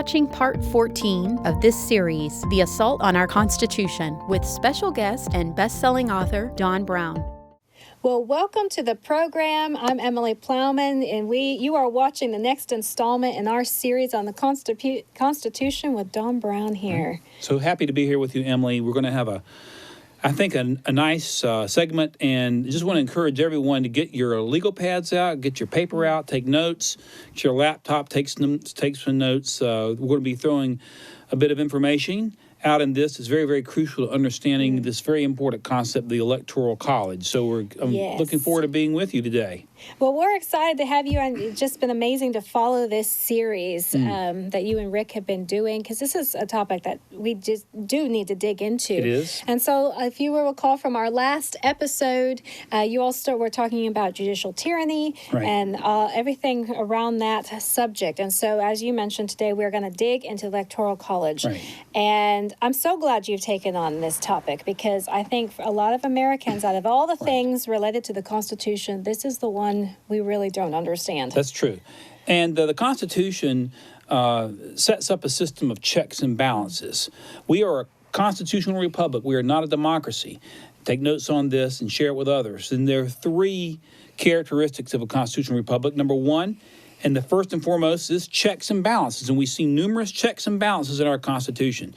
watching part 14 of this series, The Assault on Our Constitution, with special guest and best-selling author Don Brown. Well, welcome to the program. I'm Emilie Plowman, and you are watching the next installment in our series on the Constitution with Don Brown here. So happy to be here with you, Emily. We're going to have I think a nice segment, and just want to encourage everyone to get your legal pads out, get your paper out, take notes, get your laptop, take some notes. We're going to be throwing a bit of information out in this. It's very, very crucial to understanding this very important concept, the Electoral College. So I'm looking forward to being with you today. Well, we're excited to have you, and it's just been amazing to follow this series that you and Rick have been doing, because this is a topic that we just do need to dig into. It is. And so if you will recall from our last episode, you all were talking about judicial tyranny and everything around that subject. And so as you mentioned today, we're going to dig into Electoral College. Right. And I'm so glad you've taken on this topic, because I think for a lot of Americans, out of all the things related to the Constitution, this is the one we really don't understand. That's true. And the Constitution sets up a system of checks and balances. We are a constitutional republic. We are not a democracy. Take notes on this and share it with others. And there are three characteristics of a constitutional republic. Number one, and the first and foremost, is checks and balances. And we see numerous checks and balances in our Constitution.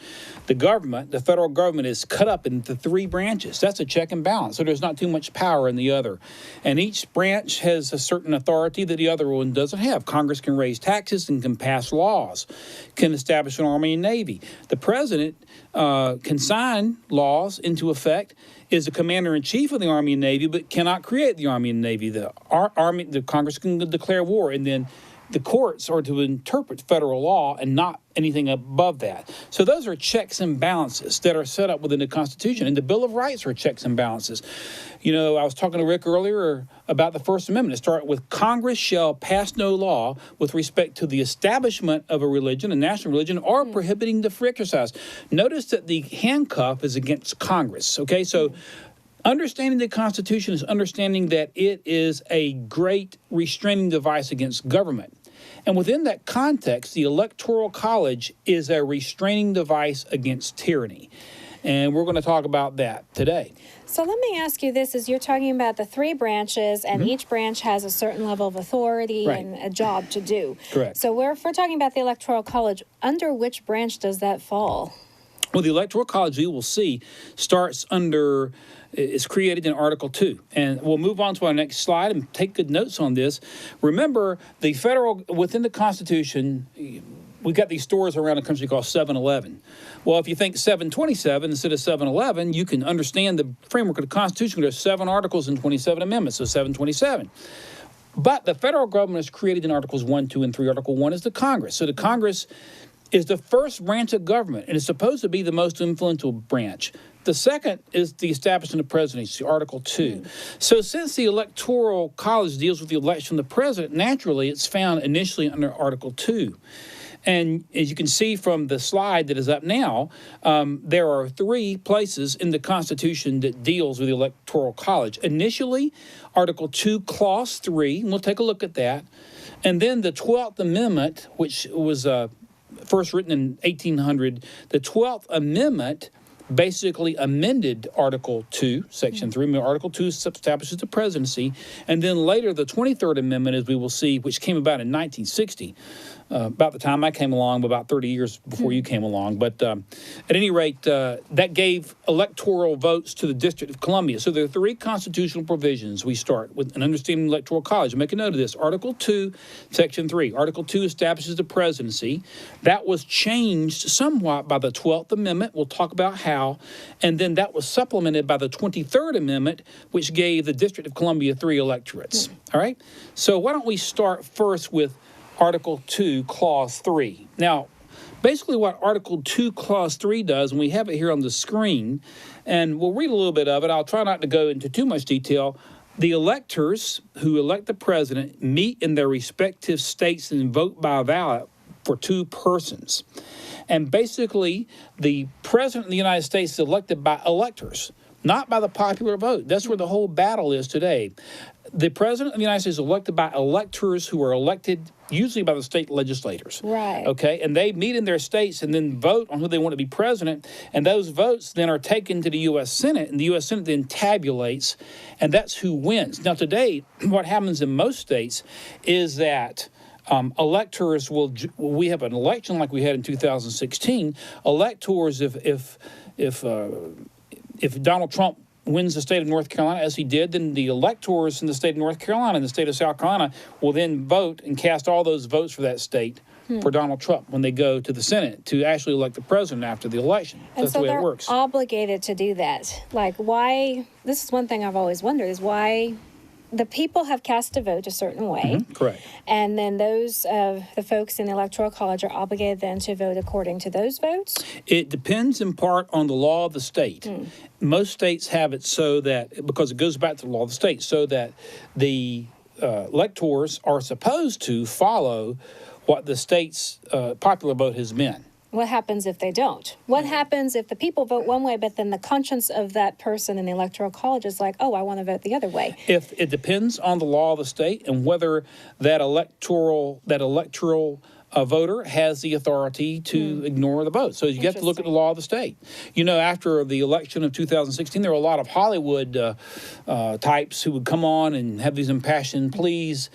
The government, the federal government, is cut up into three branches. That's a check and balance. So there's not too much power in the other. And each branch has a certain authority that the other one doesn't have. Congress can raise taxes and can pass laws, can establish an army and navy. The president can sign laws into effect, is the commander-in-chief of the Army and Navy, but cannot create the Army and Navy. The Congress can declare war, and then the courts are to interpret federal law and not anything above that. So those are checks and balances that are set up within the Constitution. And the Bill of Rights are checks and balances. You know, I was talking to Rick earlier about the First Amendment. It started with Congress shall pass no law with respect to the establishment of a religion, a national religion, or prohibiting the free exercise. Notice that the handcuff is against Congress, okay? So understanding the Constitution is understanding that it is a great restraining device against government. And within that context, the Electoral College is a restraining device against tyranny. And we're going to talk about that today. So let me ask you this, as you're talking about the three branches, and each branch has a certain level of authority and a job to do. Correct. So if we're talking about the Electoral College, under which branch does that fall? Well, the Electoral College, we will see, is created in Article 2. And we'll move on to our next slide and take good notes on this. Remember, within the Constitution, we've got these stores around the country called 7-Eleven. Well, if you think 727 instead of 7-Eleven, you can understand the framework of the Constitution. There's 7 articles and 27 amendments, so 727. But the federal government is created in Articles 1, 2, and 3. Article 1 is the Congress. So the Congress is the first branch of government, and it's supposed to be the most influential branch. The second is the establishment of presidency, Article 2. So since the Electoral College deals with the election of the president, naturally it's found initially under Article 2. And as you can see from the slide that is up now, there are 3 places in the Constitution that deals with the Electoral College. Initially, Article 2, Clause 3, and we'll take a look at that. And then the 12th Amendment, which was first written in 1800, the 12th Amendment basically amended Article 2, Section 3. Article 2 establishes the presidency. And then later, the 23rd Amendment, as we will see, which came about in 1960, about the time I came along, about 30 years before you came along. But at any rate, that gave electoral votes to the District of Columbia. So there are 3 constitutional provisions. We start with an understanding of the Electoral College. Make a note of this. Article 2, Section 3. Article 2 establishes the presidency. That was changed somewhat by the 12th Amendment. We'll talk about how. And then that was supplemented by the 23rd Amendment, which gave the District of Columbia 3 electorates. All right? So why don't we start first with Article 2, Clause 3. Now, basically what Article 2, Clause 3 does, and we have it here on the screen, and we'll read a little bit of it. I'll try not to go into too much detail. The electors who elect the president meet in their respective states and vote by ballot for 2 persons. And basically, the president of the United States is elected by electors, not by the popular vote. That's where the whole battle is today. the president of the United States is elected by electors who are elected usually by the state legislators. Right. Okay, and they meet in their states and then vote on who they want to be president, and those votes then are taken to the U.S. Senate, and the U.S. Senate then tabulates, and that's who wins. Now, today, what happens in most states is that electors we have an election like we had in 2016. Electors, if Donald Trump wins the state of North Carolina, as he did, then the electors in the state of North Carolina and the state of South Carolina will then vote and cast all those votes for that state for Donald Trump when they go to the Senate to actually elect the president after the election. And That's so the way they're it works. obligated to do that. Like, why? This is one thing I've always wondered, is why the people have cast a vote a certain way. Correct. And then those the folks in the Electoral College are obligated then to vote according to those votes? It depends in part on the law of the state. Most states have it so that, because it goes back to the law of the state, so that the electors are supposed to follow what the state's popular vote has been. What happens if they don't? What happens if the people vote one way, but then the conscience of that person in the Electoral College is like, oh, I want to vote the other way? If it depends on the law of the state and whether that electoral voter has the authority to ignore the vote. So you have to look at the law of the state. You know, after the election of 2016, there were a lot of Hollywood types who would come on and have these impassioned pleas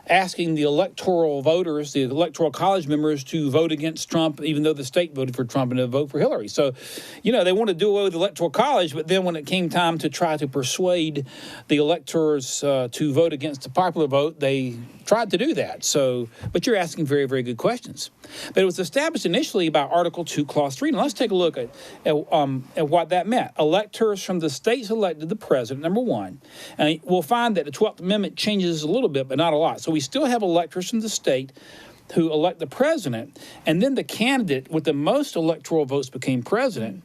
asking the electoral voters, the Electoral College members, to vote against Trump, even though the state voted for Trump and to vote for Hillary. So, you know, they want to do away with the Electoral College, but then when it came time to try to persuade the electors to vote against the popular vote, they tried to do that. So, but you're asking very, very good questions. But it was established initially by Article 2, Clause 3. Now, let's take a look at what that meant. Electors from the states elected the president, number one. And we'll find that the 12th Amendment changes a little bit, but not a lot. So we still have electors from the state who elect the president, and then the candidate with the most electoral votes became president,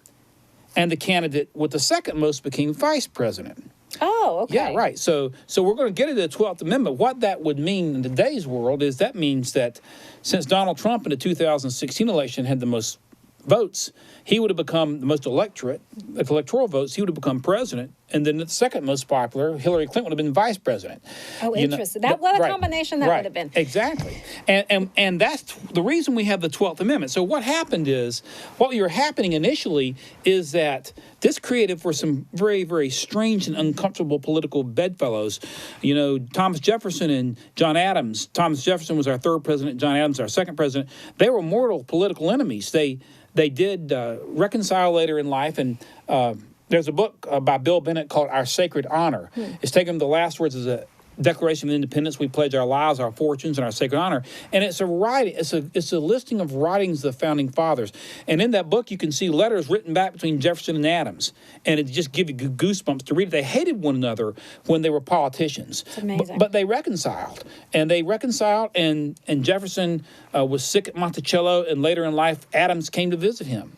and the candidate with the second most became vice president. Oh, okay. Yeah, right. So we're going to get into the 12th Amendment. What that would mean in today's world is that means that since Donald Trump in the 2016 election had the most votes, he would have become the most electoral votes, he would have become president, and then the second most popular, Hillary Clinton, would have been vice president. Oh, interesting. What a combination that would have been. Exactly. And that's the reason we have the 12th Amendment. So what happened is, what was happening initially is that this created for some very, very strange and uncomfortable political bedfellows. You know, Thomas Jefferson and John Adams. Thomas Jefferson was our third president, John Adams our second president. They were mortal political enemies. They did reconcile later in life, and there's a book by Bill Bennett called Our Sacred Honor. It's taken the last words as a Declaration of Independence. We pledge our lives, our fortunes, and our sacred honor. And it's a writing. It's a listing of writings of the founding fathers. And in that book, you can see letters written back between Jefferson and Adams, and it just gives you goosebumps to read it. They hated one another when they were politicians. It's amazing. But they reconciled, and and Jefferson was sick at Monticello, and later in life, Adams came to visit him,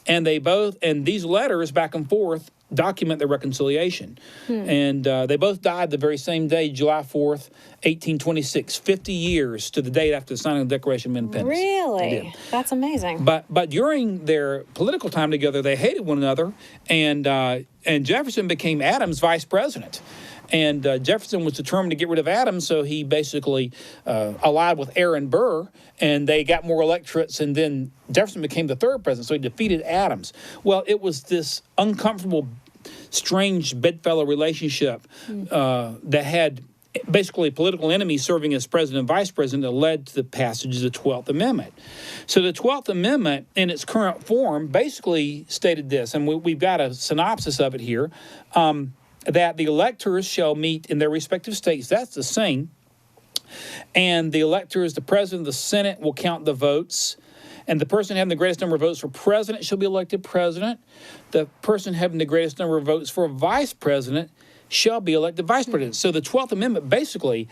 and these letters back and forth document their reconciliation. And they both died the very same day, July 4th, 1826, 50 years to the date after the signing of the Declaration of Independence. Really? That's amazing. But during their political time together, they hated one another, and Jefferson became Adams' vice president. And Jefferson was determined to get rid of Adams, so he basically allied with Aaron Burr, and they got more electorates, and then Jefferson became the third president, so he defeated Adams. Well, it was this uncomfortable, strange bedfellow relationship that had basically political enemies serving as president and vice president that led to the passage of the 12th Amendment. So the 12th Amendment, in its current form, basically stated this, and we've got a synopsis of it here, that the electors shall meet in their respective states. That's the same. And the electors, the president of the Senate, will count the votes. And the person having the greatest number of votes for president shall be elected president. The person having the greatest number of votes for vice president shall be elected vice president. So the 12th Amendment basically,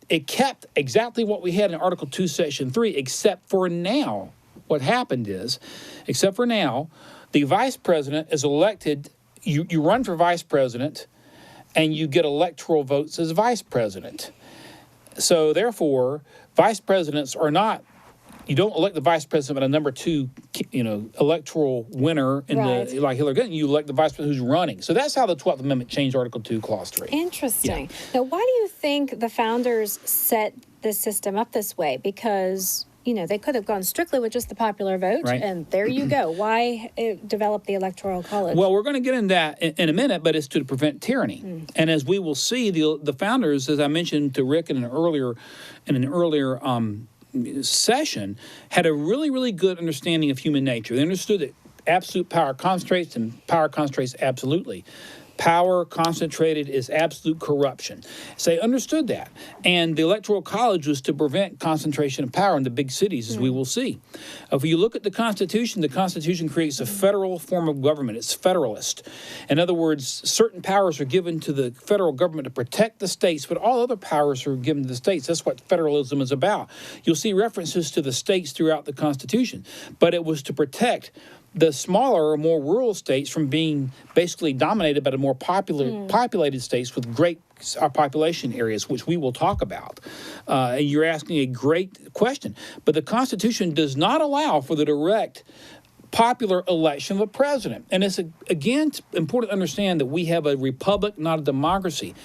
it kept exactly what we had in Article 2, Section 3, except for now. What happened is, except for now, the vice president is elected. You run for vice president, and you get electoral votes as vice president. So therefore, vice presidents are not you don't elect the vice president, but a number 2, electoral winner in like Hillary Clinton. You elect the vice president who's running. So that's how the 12th Amendment changed Article 2, Clause 3. Interesting. Yeah. Now, why do you think the founders set this system up this way? Because they could have gone strictly with just the popular vote, and there you go. Why develop the Electoral College? Well, we're going to get into that in a minute, but it's to prevent tyranny. And as we will see, the founders, as I mentioned to Rick in an earlier session, had a really, really good understanding of human nature. They understood that absolute power concentrates, and power concentrates absolutely. Power concentrated is absolute corruption. So they understood that. And the Electoral College was to prevent concentration of power in the big cities, as we will see. If you look at the Constitution creates a federal form of government. It's federalist. In other words, certain powers are given to the federal government to protect the states, but all other powers are given to the states. That's what federalism is about. You'll see references to the states throughout the Constitution, but it was to protect the smaller or more rural states from being basically dominated by the more populated states with great population areas, which we will talk about. And you're asking a great question. But the Constitution does not allow for the direct popular election of a president. And it's, again, important to understand that we have a republic, not a democracy.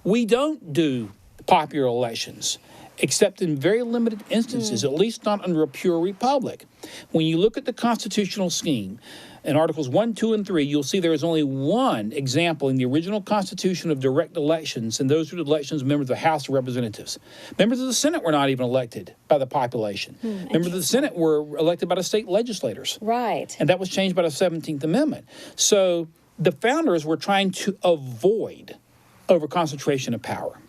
We don't do popular elections, except in very limited instances, at least not under a pure republic. When you look at the constitutional scheme, in Articles 1, 2, and 3, you'll see there is only one example in the original Constitution of direct elections, and those were elections of members of the House of Representatives. Members of the Senate were not even elected by the population. Members of the Senate were elected by the state legislators. Right. And that was changed by the 17th Amendment. So the founders were trying to avoid overconcentration of power.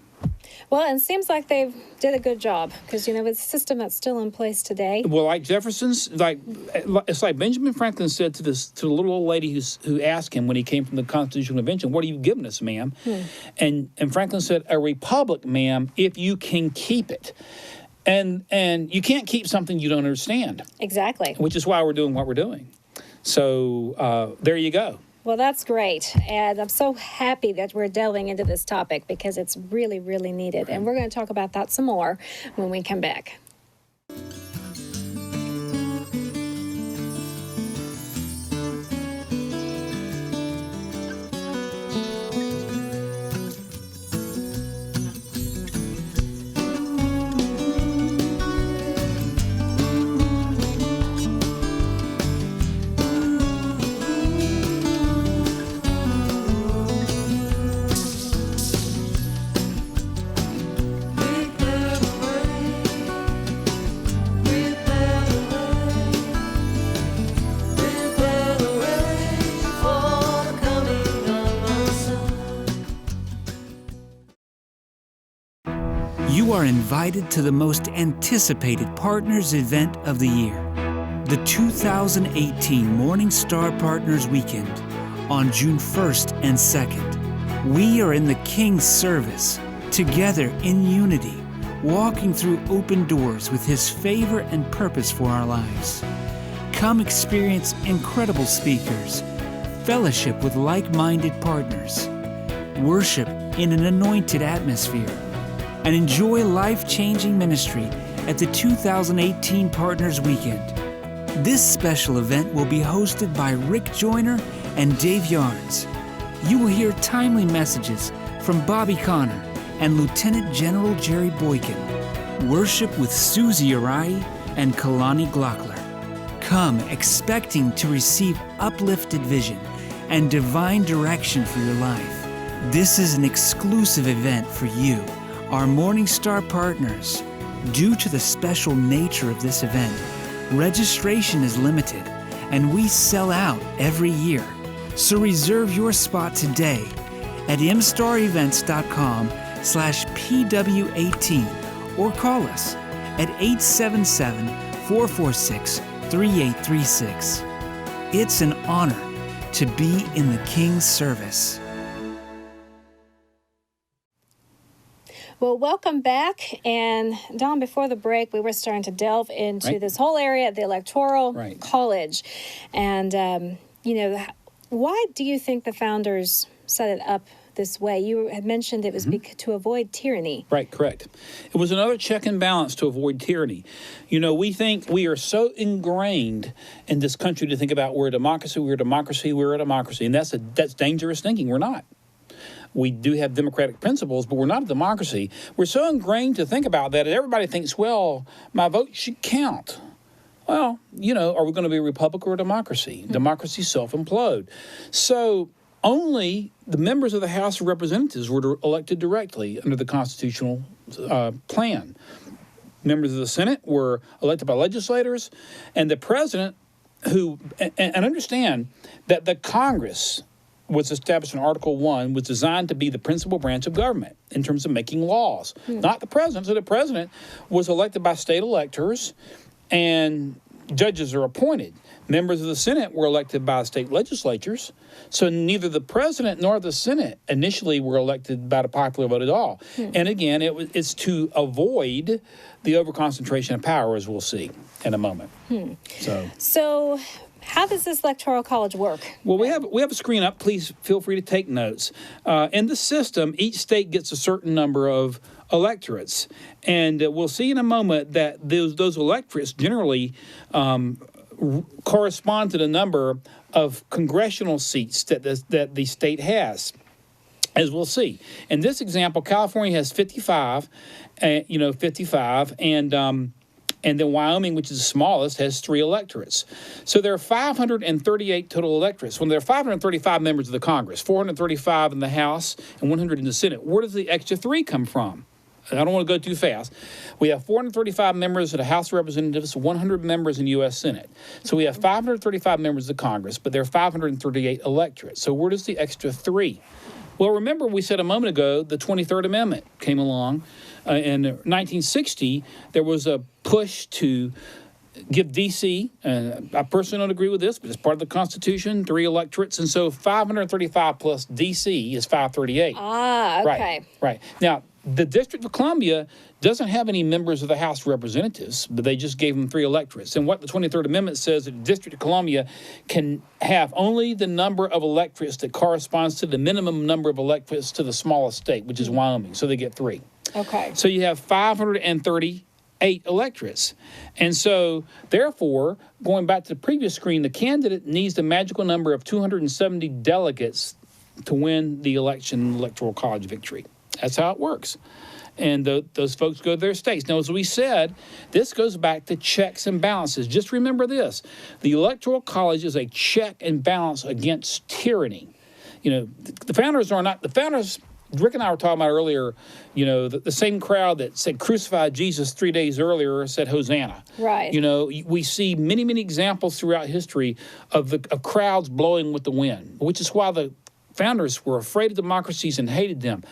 Well, and it seems like they did a good job because, it's a system that's still in place today. Well, like Jefferson's, it's like Benjamin Franklin said to the little old lady who asked him when he came from the Constitutional Convention, "What are you giving us, ma'am?" And Franklin said, "A republic, ma'am, if you can keep it." And you can't keep something you don't understand. Exactly. Which is why we're doing what we're doing. So there you go. Well, that's great. And I'm so happy that we're delving into this topic because it's really, really needed. And we're going to talk about that some more when we come back. You are invited to the most anticipated Partners event of the year, the 2018 MorningStar Partners Weekend on June 1st and 2nd. We are in the King's service, together in unity, walking through open doors with His favor and purpose for our lives. Come experience incredible speakers, fellowship with like-minded partners, worship in an anointed atmosphere, and enjoy life-changing ministry at the 2018 Partners Weekend. This special event will be hosted by Rick Joyner and Dave Yarnes. You will hear timely messages from Bobby Connor and Lieutenant General Jerry Boykin. Worship with Susie Arai and Kalani Glockler. Come expecting to receive uplifted vision and divine direction for your life. This is an exclusive event for you, our MorningStar partners. Due to the special nature of this event, registration is limited and we sell out every year. So reserve your spot today at mstarevents.com/PW18 or call us at 877-446-3836. It's an honor to be in the King's service. Well, welcome back. And Don, before the break, we were starting to delve into this whole area of the Electoral College. And, why do you think the founders set it up this way. You had mentioned it was to avoid tyranny. Right, correct. It was another check and balance to avoid tyranny. You know, we think we are so ingrained in this country to think about we're a democracy, we're a democracy, we're a democracy. And that's dangerous thinking. We're not. We do have democratic principles, but we're not a democracy. We're so ingrained to think about that, and everybody thinks, well, my vote should count. Well, you know, are we going to be a republic or a democracy? Democracy self-implode. So only the members of the House of Representatives were elected directly under the constitutional plan. Members of the Senate were elected by legislators, and the president and understand that the Congress was established in Article 1, was designed to be the principal branch of government in terms of making laws, not the president. So the president was elected by state electors, and judges are appointed. Members of the Senate were elected by state legislatures, so neither the president nor the Senate initially were elected by the popular vote at all. And again, it's to avoid the overconcentration of power, as we'll see in a moment. So how does this Electoral College work? Well, we have a screen up. Please feel free to take notes. In the system, each state gets a certain number of electorates, and we'll see in a moment that those electorates generally correspond to the number of congressional seats that the state has, as we'll see. In this example, California has 55, and then Wyoming, which is the smallest, has 3 electorates. So there are 538 total electorates. When there are 535 members of the Congress, 435 in the House, and 100 in the Senate, where does the extra 3 come from? I don't want to go too fast. We have 435 members of the House of Representatives, 100 members in the U.S. Senate. So we have 535 members of Congress, but there are 538 electorates. So where does the extra 3? Well, remember we said a moment ago the 23rd Amendment came along. In 1960, there was a push to give D.C., I personally don't agree with this, but it's part of the Constitution, 3 electorates, and so 535 plus D.C. is 538. Ah, okay. Right. Now, the District of Columbia doesn't have any members of the House of Representatives, but they just gave them 3 electorates. And what the 23rd Amendment says is the District of Columbia can have only the number of electorates that corresponds to the minimum number of electorates to the smallest state, which is Wyoming. So they get 3. Okay. So you have 538 electorates. And so, therefore, going back to the previous screen, the candidate needs the magical number of 270 delegates to win the Electoral College victory. That's how it works. And those folks go to their states. Now, as we said, this goes back to checks and balances. Just remember this. The Electoral College is a check and balance against tyranny. You know, the founders are not, the founders, Rick and I were talking about earlier, you know, the same crowd that said crucify Jesus 3 days earlier said Hosanna. Right. You know, we see many, many examples throughout history of crowds blowing with the wind, which is why the founders were afraid of democracies and hated them.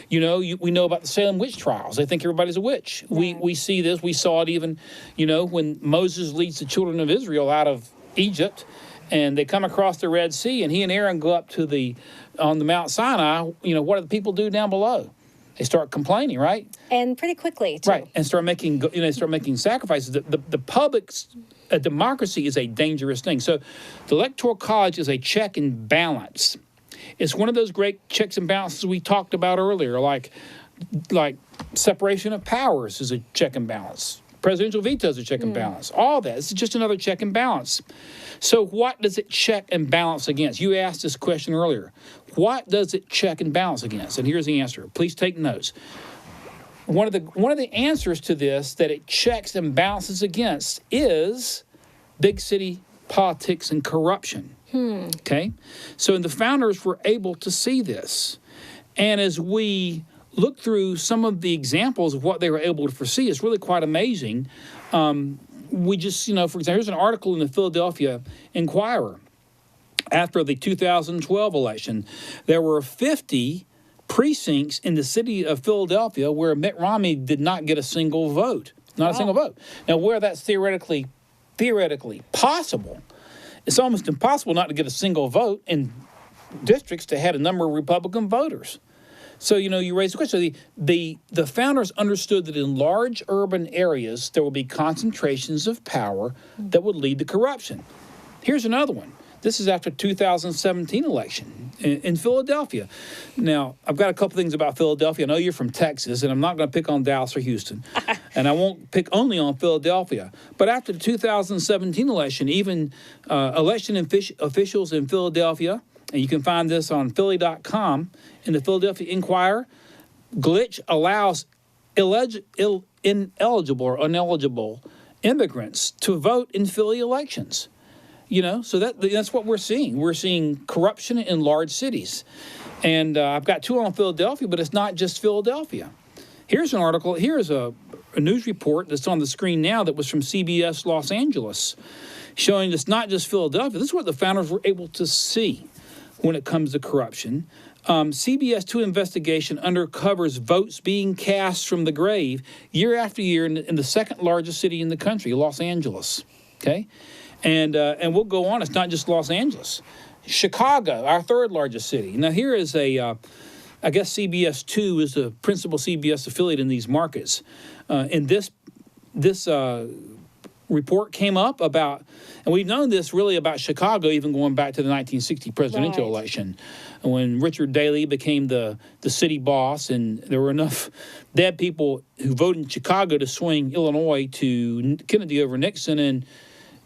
You know, we know about the Salem witch trials. They think everybody's a witch. Right. We see this. We saw it even, you know, when Moses leads the children of Israel out of Egypt, and they come across the Red Sea, and he and Aaron go up to on the Mount Sinai. You know, what do the people do down below? They start complaining, right? And pretty quickly, too. Right, and start making sacrifices. The public's democracy is a dangerous thing. So the Electoral College is a check and balance. It's one of those great checks and balances we talked about earlier, like separation of powers is a check and balance. Presidential veto is a check and balance. All that. It's just another check and balance. So what does it check and balance against? You asked this question earlier. What does it check and balance against? And here's the answer. Please take notes. One of the answers to this that it checks and balances against is big city politics and corruption. Okay? So the founders were able to see this. And as we look through some of the examples of what they were able to foresee, it's really quite amazing. We just, you know, for example, here's an article in the Philadelphia Inquirer. After the 2012 election, there were 50 precincts in the city of Philadelphia where Mitt Romney did not get a single vote. Not a single vote. Now, where that's theoretically possible, it's almost impossible not to get a single vote in districts that had a number of Republican voters. So, you know, you raise the question. The founders understood that in large urban areas, there will be concentrations of power that would lead to corruption. Here's another one. This is after 2017 election. in Philadelphia. Now, I've got a couple things about Philadelphia. I know you're from Texas, and I'm not going to pick on Dallas or Houston, and I won't pick only on Philadelphia. But after the 2017 election, even election officials in Philadelphia, and you can find this on Philly.com in the Philadelphia Inquirer, glitch allows ineligible or uneligible immigrants to vote in Philly elections. So that's what we're seeing. We're seeing corruption in large cities. And I've got two on Philadelphia, but it's not just Philadelphia. Here's an article. Here's a news report that's on the screen now that was from CBS Los Angeles, showing it's not just Philadelphia. This is what the founders were able to see when it comes to corruption. CBS 2 investigation uncovers votes being cast from the grave year after year in the second largest city in the country, Los Angeles. Okay? And we'll go on. It's not just Los Angeles. Chicago, our third largest city. Now, here is I guess CBS 2 is the principal CBS affiliate in these markets. And this report came up about, and we've known this really about Chicago even going back to the 1960 presidential election, when Richard Daley became the city boss, and there were enough dead people who voted in Chicago to swing Illinois to Kennedy over Nixon, and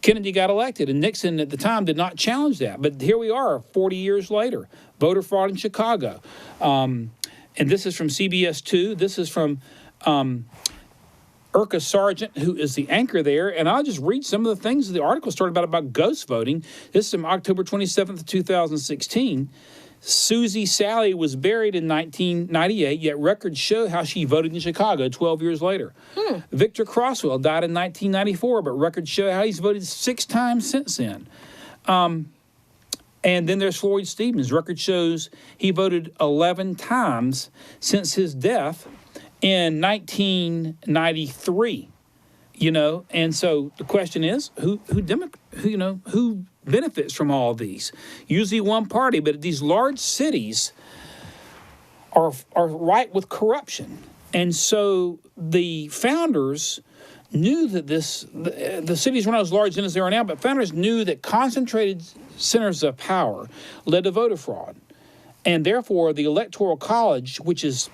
Kennedy got elected, and Nixon at the time did not challenge that. But here we are 40 years later, voter fraud in Chicago. And this is from CBS 2. This is from Urca Sargent, who is the anchor there. And I'll just read some of the things the article started about ghost voting. This is from October 27th, 2016. Susie Sally was buried in 1998, yet records show how she voted in Chicago 12 years later. Victor Crosswell died in 1994, but records show how he's voted 6 times since then. And then there's Floyd Stevens. Record shows he voted 11 times since his death in 1993. And so the question is, who benefits from all of these? Usually one party, but these large cities are ripe with corruption. And so the founders knew that the cities were not as large as they are now, but founders knew that concentrated centers of power led to voter fraud. And therefore, the Electoral College, which is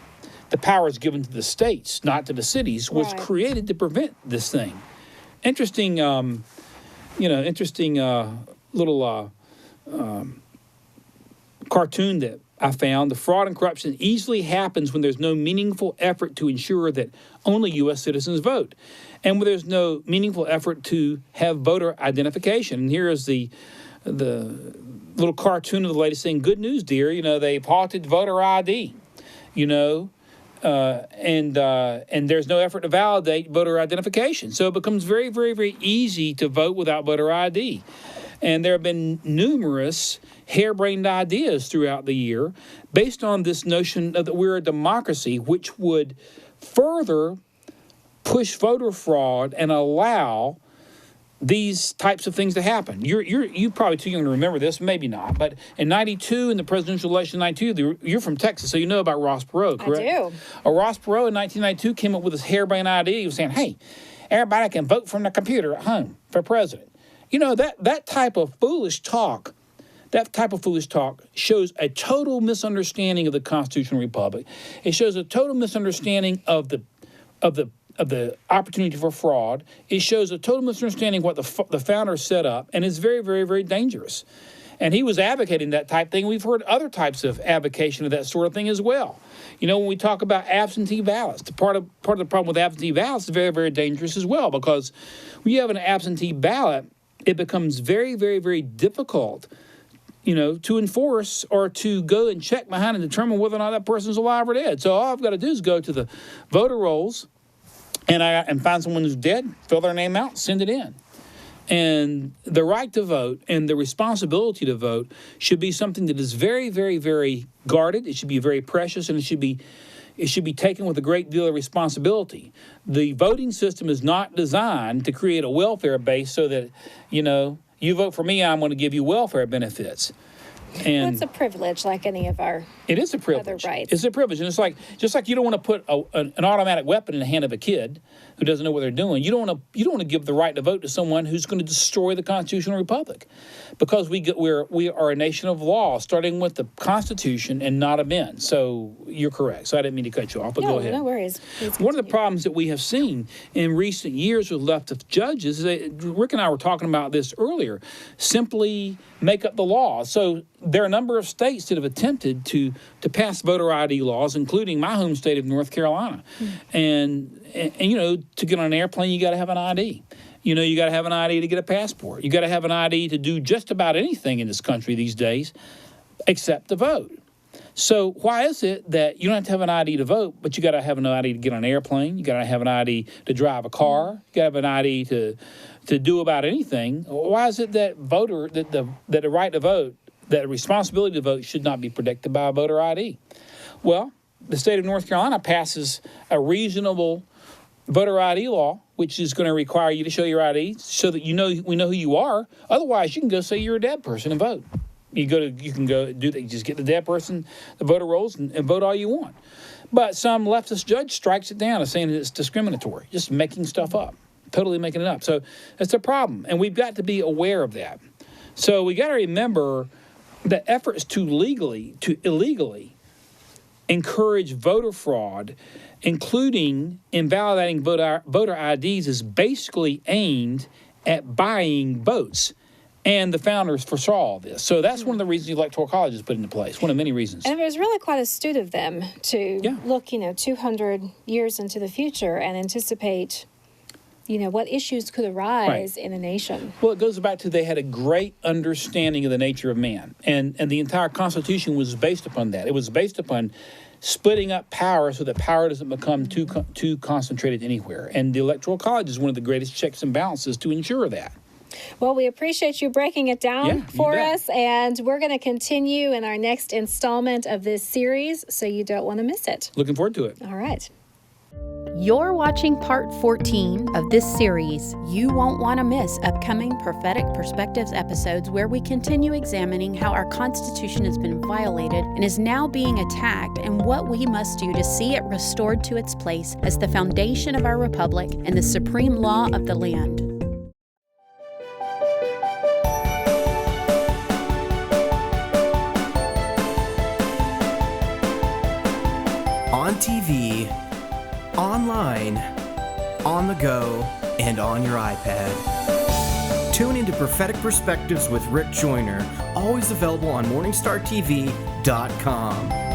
the power is given to the states, not to the cities, was created to prevent this thing. Interesting, little cartoon that I found. The fraud and corruption easily happens when there's no meaningful effort to ensure that only U.S. citizens vote, and when there's no meaningful effort to have voter identification. And here is the little cartoon of the lady saying, "Good news, dear. They've halted voter ID. And there's no effort to validate voter identification. So it becomes very, very, very easy to vote without voter ID. And there have been numerous harebrained ideas throughout the year based on this notion that we're a democracy, which would further push voter fraud and allow these types of things to happen. You're probably too young to remember this, maybe not, but in 92, in the presidential election in 92, you're from Texas, so you know about Ross Perot, correct? I do. Ross Perot in 1992 came up with this harebrained idea. He was saying, hey, everybody can vote from the computer at home for president. That type of foolish talk, shows a total misunderstanding of the constitutional republic. It shows a total misunderstanding of the opportunity for fraud. It shows a total misunderstanding of what the founders set up, and it's very, very, very dangerous. And he was advocating that type thing. We've heard other types of advocation of that sort of thing as well. When we talk about absentee ballots, part of the problem with absentee ballots is very, very dangerous as well, because when you have an absentee ballot, it becomes very, very, very difficult, to enforce or to go and check behind and determine whether or not that person's alive or dead. So all I've got to do is go to the voter rolls and find someone who's dead, fill their name out, send it in. And the right to vote and the responsibility to vote should be something that is very, very, very guarded. It should be very precious, and it should be taken with a great deal of responsibility. The voting system is not designed to create a welfare base so that, you vote for me, I'm going to give you welfare benefits. And Well, it's a privilege, like any of our it is a privilege. other rights. It's a privilege, and it's like just like you don't want to put an automatic weapon in the hand of a kid who doesn't know what they're doing. You don't want to give the right to vote to someone who's going to destroy the constitutional republic, because we are a nation of law, starting with the Constitution and not a men. So you're correct. So I didn't mean to cut you off, but go ahead. No worries. Please One of the continue. problems that we have seen in recent years with leftist judges, Rick and I were talking about this earlier, simply make up the law. So there are a number of states that have attempted to pass voter ID laws, including my home state of North Carolina. And you know, to get on an airplane, you got to have an ID. You know, you got to have an ID to get a passport. You got to have an ID to do just about anything in this country these days, except to vote. So why is it that you don't have to have an ID to vote, but you got to have an ID to get on an airplane? You got to have an ID to drive a car. You got to have an ID to do about anything. Why is it that the right to vote, that the responsibility to vote, should not be protected by a voter ID? Well, the state of North Carolina passes a reasonable voter ID law, which is going to require you to show your ID so that we know who you are. Otherwise, you can go say you're a dead person and vote. You can go do that. You just get the dead person, the voter rolls, and vote all you want. But some leftist judge strikes it down as saying it's discriminatory, just making stuff up, totally making it up. So that's a problem, and we've got to be aware of that. So we got to remember that efforts to illegally encourage voter fraud, including invalidating voter IDs, is basically aimed at buying votes. And the founders foresaw all this. So that's one of the reasons the Electoral College is put into place, one of many reasons. And it was really quite astute of them to look, 200 years into the future and anticipate, what issues could arise in a nation. Well, it goes back to they had a great understanding of the nature of man. And the entire Constitution was based upon that. It was based upon splitting up power so that power doesn't become too concentrated anywhere. And the Electoral College is one of the greatest checks and balances to ensure that. Well, we appreciate you breaking it down for us, and we're going to continue in our next installment of this series, so you don't want to miss it. Looking forward to it. All right. You're watching part 14 of this series. You won't want to miss upcoming Prophetic Perspectives episodes, where we continue examining how our Constitution has been violated and is now being attacked, and what we must do to see it restored to its place as the foundation of our republic and the supreme law of the land. On TV, online, on the go, and on your iPad. Tune into Prophetic Perspectives with Rick Joyner, always available on MorningStarTV.com.